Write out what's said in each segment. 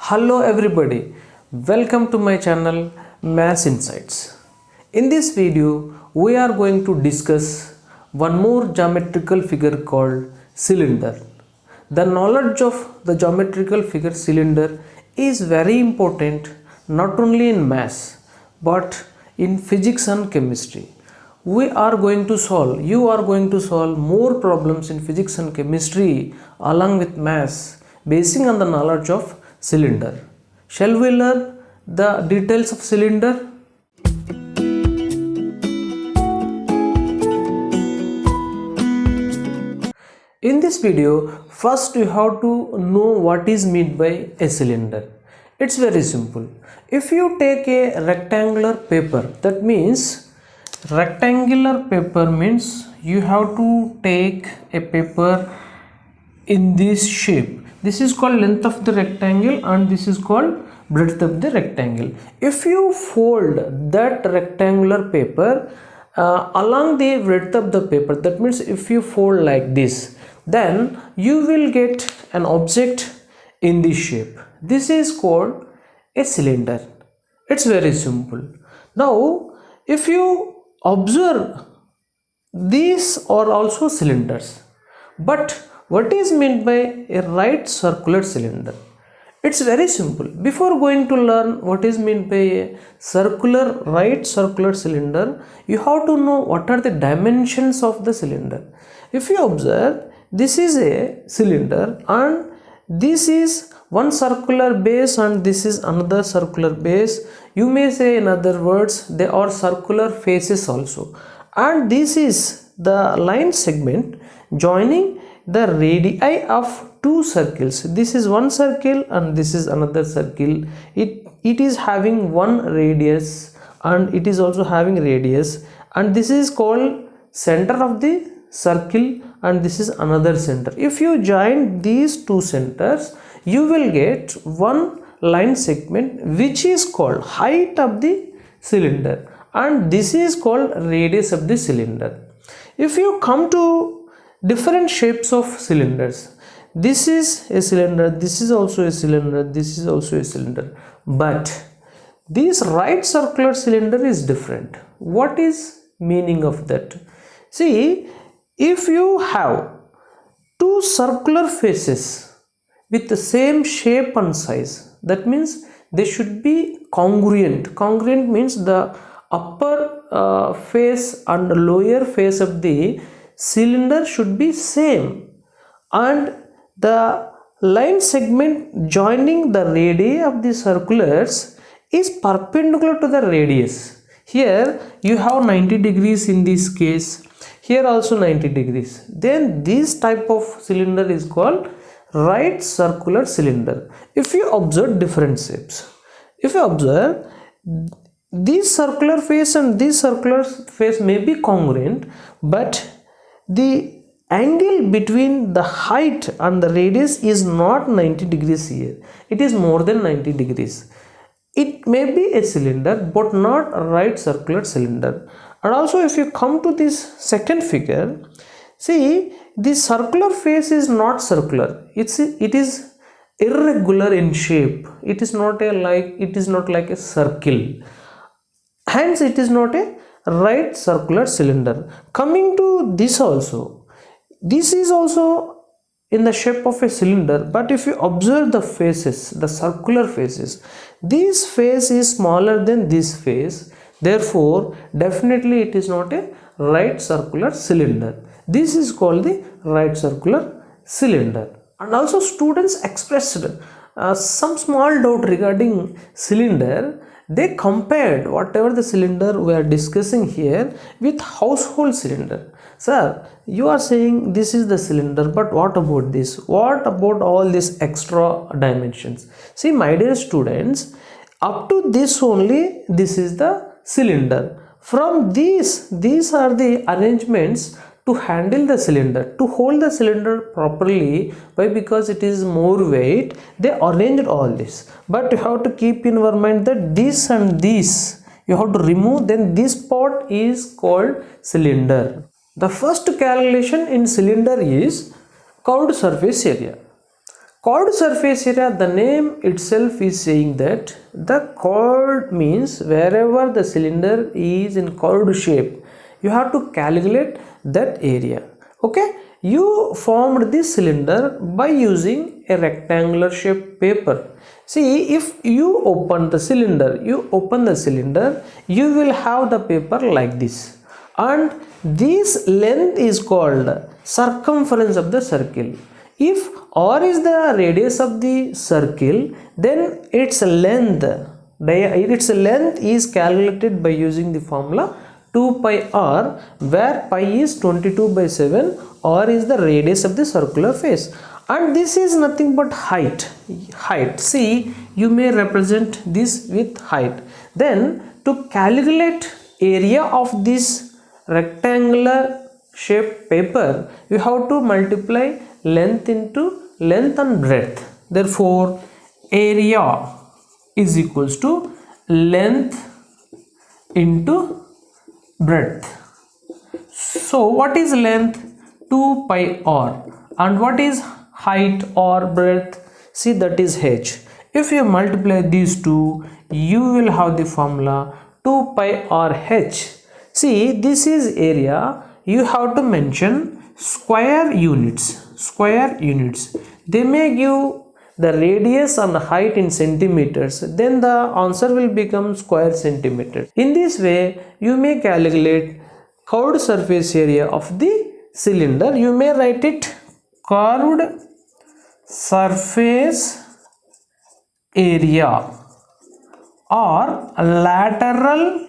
Hello everybody, welcome to my channel Mass Insights. In this video, we are going to discuss one more geometrical figure called cylinder. The knowledge of the geometrical figure cylinder is very important not only in maths but in physics and chemistry. You are going to solve more problems in physics and chemistry along with maths basing on the knowledge of cylinder. Shall we learn the details of cylinder? In this video, first you have to know what is meant by a cylinder. It's very simple. If you take a rectangular paper, that means you have to take a paper in this shape. This is called length of the rectangle and this is called breadth of the rectangle. If you fold that rectangular paper along the breadth of the paper, that means if you fold like this, then you will get an object in this shape. This is called a cylinder. It's very simple. Now if you observe, these are also cylinders, but what is meant by a right circular cylinder? It's very simple. Before going to learn what is meant by a right circular cylinder, you have to know what are the dimensions of the cylinder. If you observe, this is a cylinder and this is one circular base and this is another circular base. You may say, in other words, they are circular faces also, and this is the line segment joining the radii of two circles. This is one circle and this is another circle. It is having one radius and it is also having radius, and this is called center of the circle and this is another center. If you join these two centers, you will get one line segment which is called height of the cylinder, and this is called radius of the cylinder. If you come to different shapes of cylinders, this is a cylinder, this is also a cylinder, this is also a cylinder, but this right circular cylinder is different. What is meaning of that? See, if you have two circular faces with the same shape and size, that means they should be congruent. Congruent means the upper face and lower face of the cylinder should be same, and the line segment joining the radii of the circulars is perpendicular to the radius. Here you have 90 degrees in this case, here also 90 degrees. Then this type of cylinder is called right circular cylinder. If you observe different shapes, if you observe, this circular face and this circular face may be congruent, but the angle between the height and the radius is not 90 degrees here. It is more than 90 degrees. It may be a cylinder but not a right circular cylinder. And also if you come to this second figure, see, the circular face is not circular. It is irregular in shape. It is not like a circle. Hence it is not a right circular cylinder. Coming to this also, this is also in the shape of a cylinder, but if you observe the faces, the circular faces, this face is smaller than this face, therefore definitely it is not a right circular cylinder. This is called the right circular cylinder. And also students expressed some small doubt regarding cylinder. They compared whatever the cylinder we are discussing here with household cylinder. Sir, you are saying this is the cylinder, but what about this? What about all these extra dimensions? See, my dear students, up to this only, this is the cylinder. From these are the arrangements to handle the cylinder, to hold the cylinder properly. Why? Because it is more weight, they arranged all this. But you have to keep in your mind that this and this you have to remove, then this part is called cylinder. The first calculation in cylinder is curved surface area. Curved surface area, the name itself is saying that the curved means wherever the cylinder is in curved shape, you have to calculate that area. Okay, you formed this cylinder by using a rectangular shaped paper. See, if you open the cylinder, you will have the paper like this, and this length is called circumference of the circle. If r is the radius of the circle, then its length is calculated by using the formula 2 pi r, where pi is 22/7, r is the radius of the circular face, and this is nothing but height. See, you may represent this with height. Then to calculate area of this rectangular shaped paper, you have to multiply length into length and breadth. Therefore area is equals to length into breadth. So what is length? 2 pi r. And what is height or breadth? See, that is h. If you multiply these two, you will have the formula 2 pi r h. See, this is area. You have to mention square units. They may give the radius and height in centimeters, then the answer will become square centimeter. In this way, you may calculate curved surface area of the cylinder. You may write it curved surface area or lateral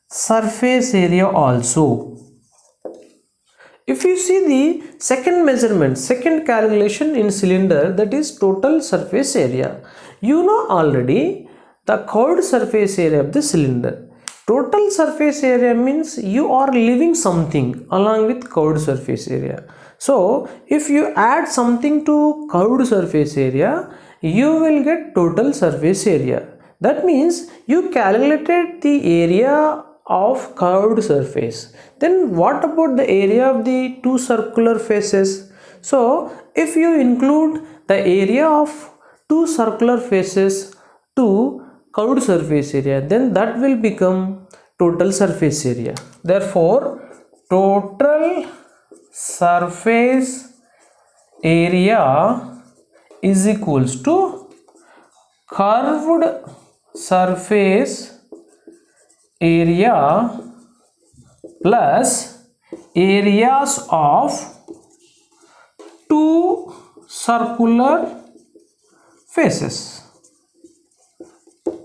surface area also. If you see the second measurement, second calculation in cylinder, that is total surface area. You know already the curved surface area of the cylinder. Total surface area means you are leaving something along with curved surface area. So if you add something to curved surface area, you will get total surface area. That means you calculated the area of curved surface. Then what about the area of the two circular faces? So if you include the area of two circular faces to curved surface area, then that will become total surface area. Therefore total surface area is equals to curved surface area plus areas of two circular faces,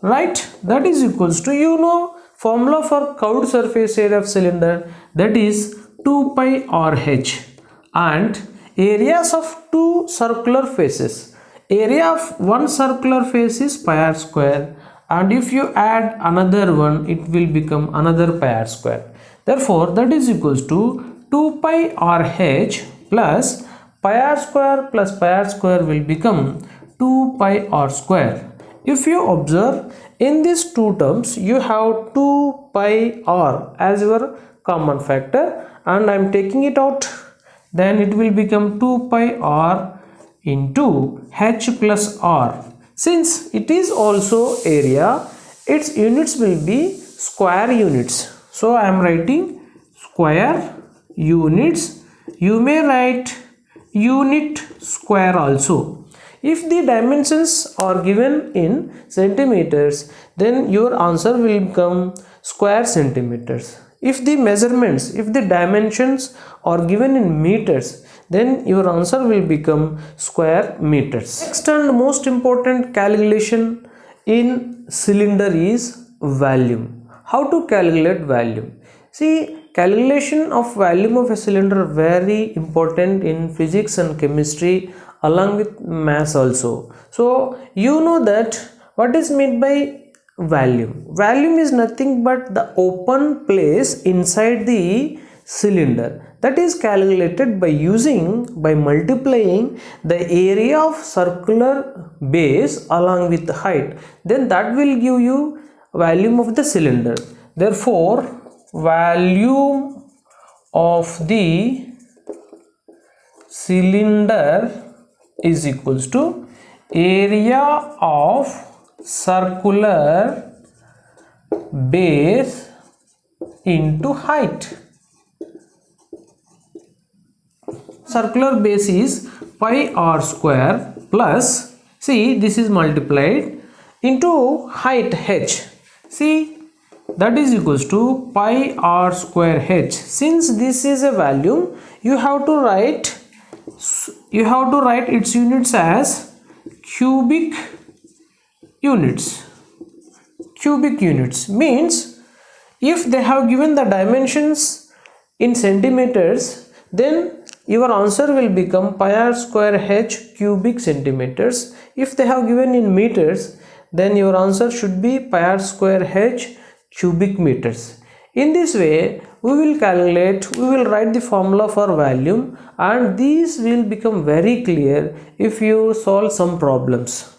right? That is equals to, you know, formula for curved surface area of cylinder, that is 2 pi r h, and areas of two circular faces, area of one circular face is pi r square, and if you add another one, it will become another pi r square. Therefore that is equals to 2 pi r h plus pi r square will become 2 pi r square. If you observe, in these two terms you have 2 pi r as your common factor, and I am taking it out, then it will become 2 pi r into h plus r. Since it is also area, its units will be square units. So I am writing square units. You may write unit square also. If the dimensions are given in centimeters, then your answer will become square centimeters. If the measurements, if the dimensions are given in meters, then your answer will become square meters. Next and most important calculation in cylinder is volume. How to calculate volume? See, calculation of volume of a cylinder very important in physics and chemistry along with mass also. So you know that what is meant by volume. Volume is nothing but the open place inside the cylinder, that is calculated by multiplying the area of circular base along with the height, then that will give you volume of the cylinder. Therefore volume of the cylinder is equals to area of circular base into height. Circular base is pi r square plus, see, this is multiplied into height h. See, that is equals to pi r square h. Since this is a volume, you have to write its units as cubic units. Cubic units means if they have given the dimensions in centimeters, then your answer will become pi r square h cubic centimeters. If they have given in meters, then your answer should be pi r square h cubic meters. In this way, we will write the formula for volume, and these will become very clear if you solve some problems.